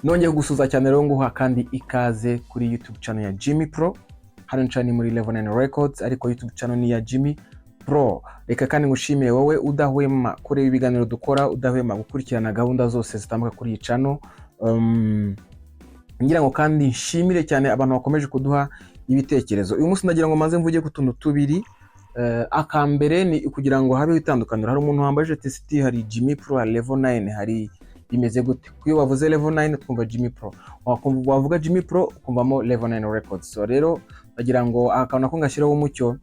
Nongeye gusuza cyane rero nguha kandi ikaze kuri YouTube channel ya Jimmy Pro. Hano ncani muri Level 9 Records ariko YouTube channel ni ya Jimmy Pro. Reka kandi ngushimire wowe udahwema kureba ibiganiro dukora, udahwema gukurikirana gahunda zose zitambuka kuri iyi channel. Ngira ngo kandi nshimire cyane abantu bakomeje kuduha ibitekerezo. Uyu munsi ndagira ngo maze mvuge ku tuntu tubiri. Akambere ni kugira ngo habe itandukaniro. Hari umuntu wambaje TCT, hari Jimmy Pro, hari Level 9, hari bimeze gute. Kuyo wavuze Level 9 twumva Jimmy Pro, wavuga Jimmy Pro ukumvamo Level 9 Records. So rero ndagira ngo akana ko ngashyiraho umucyo.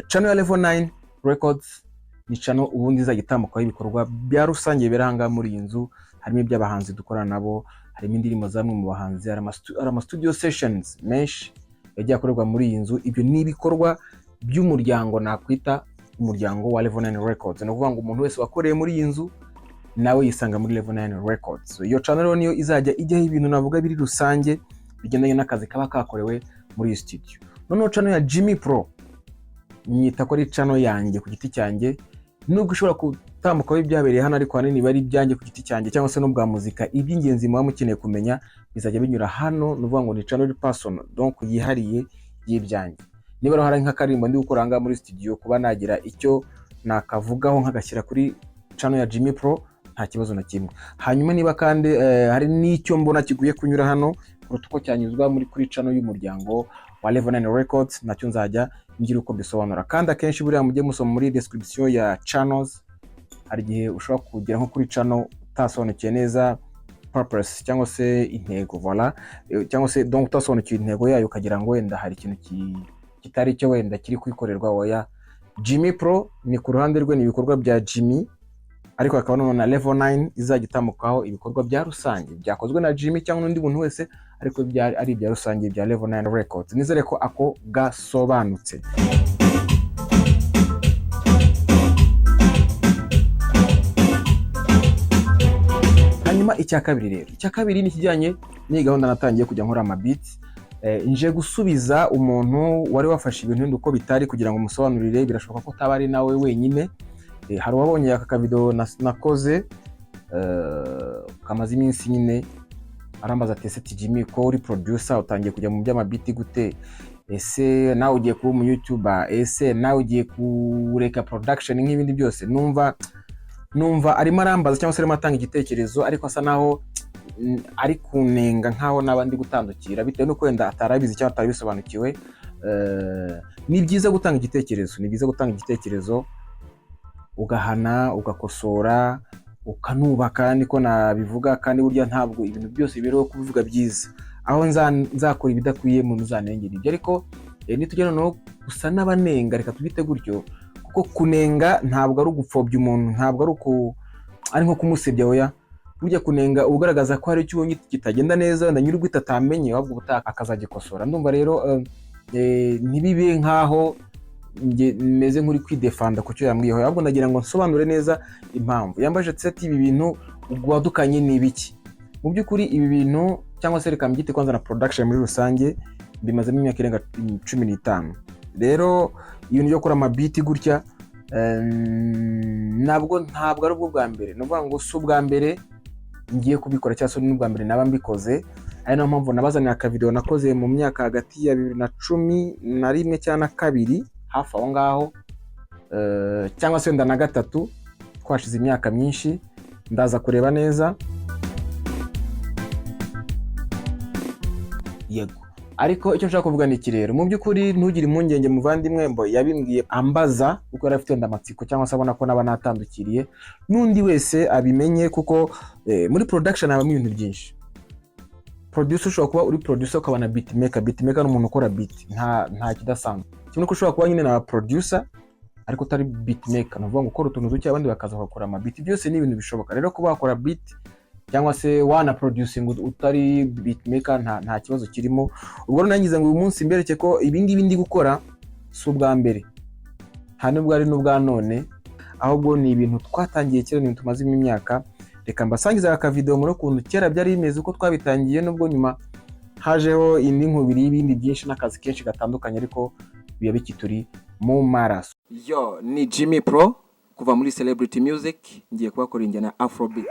Channel ya Level 9 Records ni channel ubundi izagitambukaho ibikorwa bya rusange biranga muri iyi nzu. Harimo iby'abahanzi dukorana nabo, harimo indirimbo zamwe mu bahanzi, hari ama studio sessions menshi yagiye akorerwa muri iyi nzu. Ibyo ni ibikorwa by'umuryango nakwita umuryango wa Level 9 Records. No kuvuga ngo umuntu wese wakoreye muri iyi nzu nawe yisanga muri Level 9 Records. So iyo channel niyo izajya ijyaho ibintu navuga biri rusange bigendanye n'akazi kaba kakorewe muri iyi studio. Noneho channel ya Jimmy Pro nyita ko ari channel yanjye ku giti cyanjye, nubwo ushobora gutambukaho ibyabereye hano ariko hanini bari byanjye ku giti cyanjye cyangwa se no bwa muzika. Iby'ingenzi muba mukeneye kumenya bizajya binyura hano. No kuvuga ngo ni channel personal, donc yihariye y'ibyanjye. Niba hari nk'akarimbo ndi gukoranga muri studio kuba nagira icyo nakavugaho nkagashyira kuri channel ya Jimmy Pro, nta kibazo na kimwe. Hanyuma niba kandi hari n'icyo mbona kiguye kunyura hano uko cyanyuzwa muri kuri channel y'umuryango wa Level 9 Records, nacyo nzajya ngira uko bisobanura. Kandi akenshi buriya mujye musoma muri description ya channels. Hari gihe ushobora kugera nko kuri channel utasobanukiye neza purpose cyangwa se intego, voilà, cyangwa se donc utasobanukiye intego yayo ukagira ngo wenda hari ikintu kitari cyo wenda kiri kwikorerwa. Oya, Jimmy Pro ni ku ruhande rwe ni ibikorwa bya Jimmy, ariko akaba none na Level 9 izagitambukaho ibikorwa bya rusange byakozwe na Jimmy cyangwa n'undi muntu wese, ariko ari ibya rusange bya Level 9 Records. Nizere ko ako gasobanutse. Hanyuma icya kabiri ni kijyanye ni gahunda natangiye kujya nkora ama beats. Nje gusubiza umuntu wari wafashe ibintu uko bitari kugira ngo musobanurire. Birashoboka ko tabari nawe wenyine. Hari wabonye aka video nakoze kamaze iminsi nyine arambaza TCT Jimmy ko uri producer utangiye kujya mu by'amabiti gute, ese nawe ugiye kuba mu YouTuber, ese nawe ugiye kureka production nk'ibindi byose. Numva arimo arambaza cyangwa se arimo atanga igitekerezo, ariko asa naho ari kunenga nkaho nabandi gutandukira bitewe no kwenda atarabizi cyangwa atarabisobanukiwe. Ni byiza gutanga igitekerezo, ugahana, ugakosora, ukanubaka, niko nabivuga. Kandi burya ntabwo ibintu byose bibereho kubivuga byiza. Aho nzakora ibidakwiye mu nzanengera ibyo, ariko nitugera no gusa n'abanenga, reka tubite gutyo, kuko kunenga ntabwo ari ugupfobya umuntu, ntabwo ari nko kumusebya. Oya, burya kunenga ugaragaza ko hari icyo ubonye kitagenda neza, wenda nyiri ugwita atamenye, wabwo ubutaka akazagikosora. Ndumva rero ntibibe nkaho meze nk'uri kwidefanda ku cyo yambwiyeho, ahubwo ndagira ngo nsobanure neza impamvu yambaje ati ibi bintu ugwadukanye ni ibiki. Mu by'ukuri ibi bintu cyangwa se reka mbyite kwanza na production muri rusange bimazemo imyaka irenga 15. Rero ibintu byo gukora amabiti gutya ntabwo ari ubwo bwa mbere. No kuvuga ngo si ubwa mbere ngiye kubikora cyangwa se n'ubwa mbere naba mbikoze. Ari nayo mpamvu nabazaniye aka video nakoze mu myaka hagati ya 2011 cyangwa 2 hafi aho ngaho, cyangwa se wenda na 3, twashize imyaka myinshi. Ndaza kureba neza, yego. Ariko icyo nshaka kuvuga ni iki rero, mu by'ukuri ntugire impungenge muvandimwe, mbo yabimbwiye ambaza kuko yari afite ndamatsiko cyangwa se abona ko naba natandukiriye n'undi wese abimenye, kuko muri production habamo ibintu byinshi. Producer ushobora kuba uri producer ukabana beatmaker n'umuntu ukora beat, nta kidasanzwe. Kimwe ko ushobora kuba nyine na producer ariko utari beatmaker, no kuvuga ngo ukora utuntu duke abandi bakaza bakora ama beat. Byose ni ibintu bishoboka. Rero kuba wakora beat cyangwa se wana producing utari beatmaker nta kibazo kirimo. Ubwo rero nangize ngo uyu munsi mbereke ko ibingibi ndi gukora si ubwa mbere, nta nubwo ari n'ubwa none, ahubwo ni ibintu twatangiye kera, ni tumaze imyaka. Reka mbasangiza aka video muri kuntu kera byari bimeze uko twabitangiye, nubwo nyuma hajeho indi nkubiri y'ibindi byinshi n'akazi kenshi gatandukanye, ariko biya bikituri mu maraso. Yo, ni Jimmy Pro kuva muri Celebrity Music, ngiye kubakora injyana Afrobeat.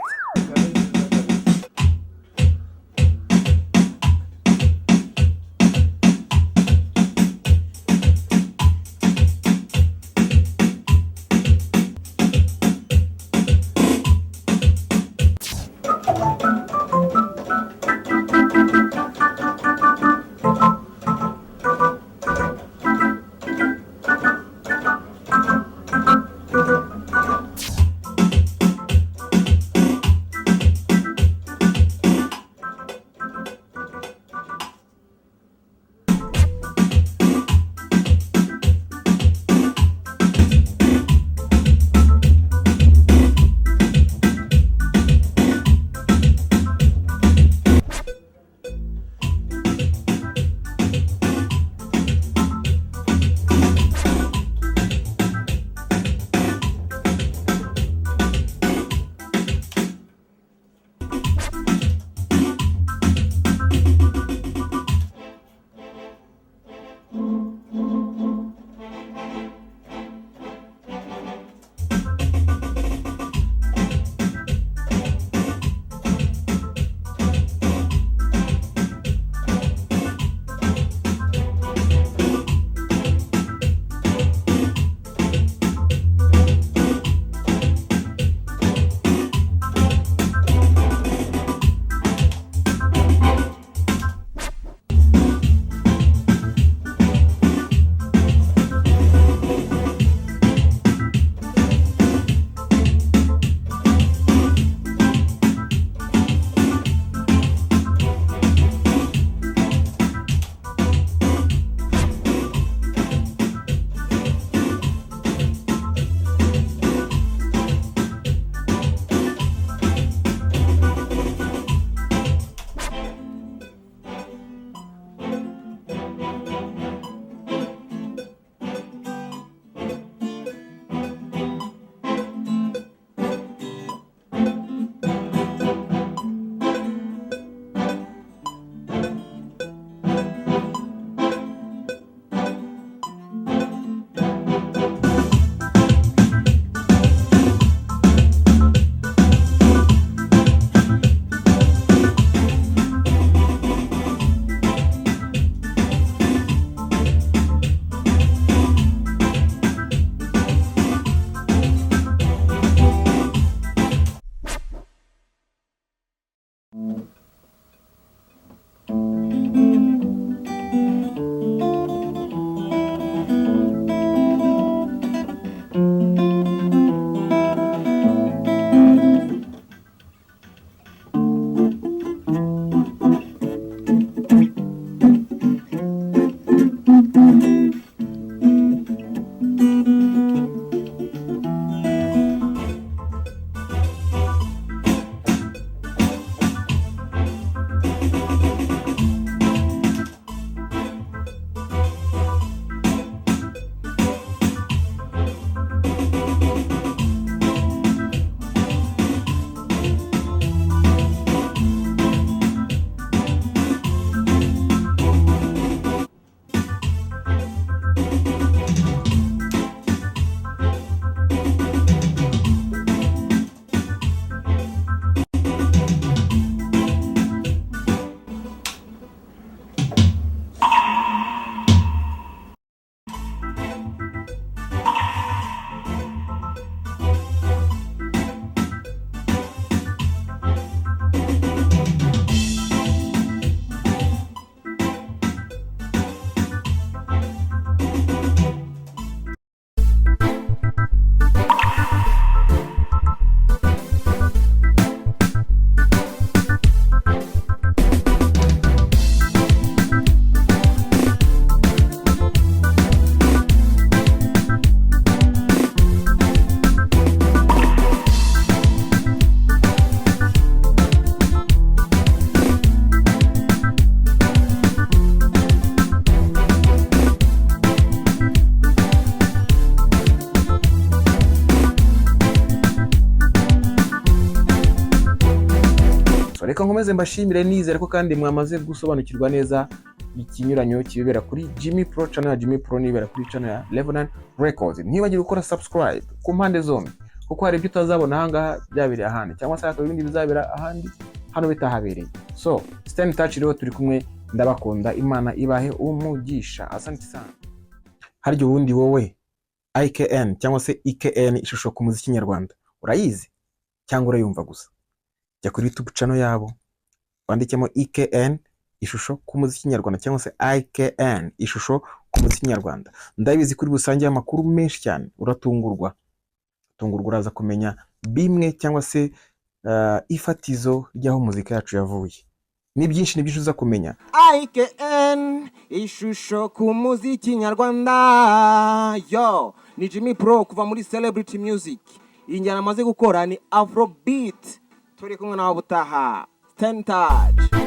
reka nkomeze mbashimire nizere ko kandi mwamaze gusobanukirwa neza ikinyuranyo kibera kuri Jimmy Pro channel ya Jimmy Pro nibera kuri channel ya Level 9 Records. Ntibagire gukora subscribe ku mpande zombi kuko hari ibyo utazabona ahangaha byabereye ahandi cyangwa se hakaba ibindi bizabera ahandi hano bitahabereye. So stay in touch rero, turi kumwe, ndabakunda, Imana ibahe umugisha. Asante sana. Haryo ubundi wowe IKN cyangwa se IKN ishusho ku muziki nyarwanda urayizi cyangwa urayumva gusa? Jya kuri YouTube channel yabo wandikemo IKN ishusho ku muziki nyarwanda cyangwa se IKN ishusho ku muziki nyarwanda. Ndabizi kuri busangiye amakuru menshi cyane, uratungurwa uraza kumenya bimwe cyangwa se ifatizo ry'aho muzika yacu yavuye. Ni byinshi uza kumenya. IKN ishusho ku muziki nyarwanda. Yo, ni Jimmy Pro kuva muri Celebrity Music. Injyana amaze gukora ni Afrobeat. Turi kumwe nawe butaha. Stay in touch.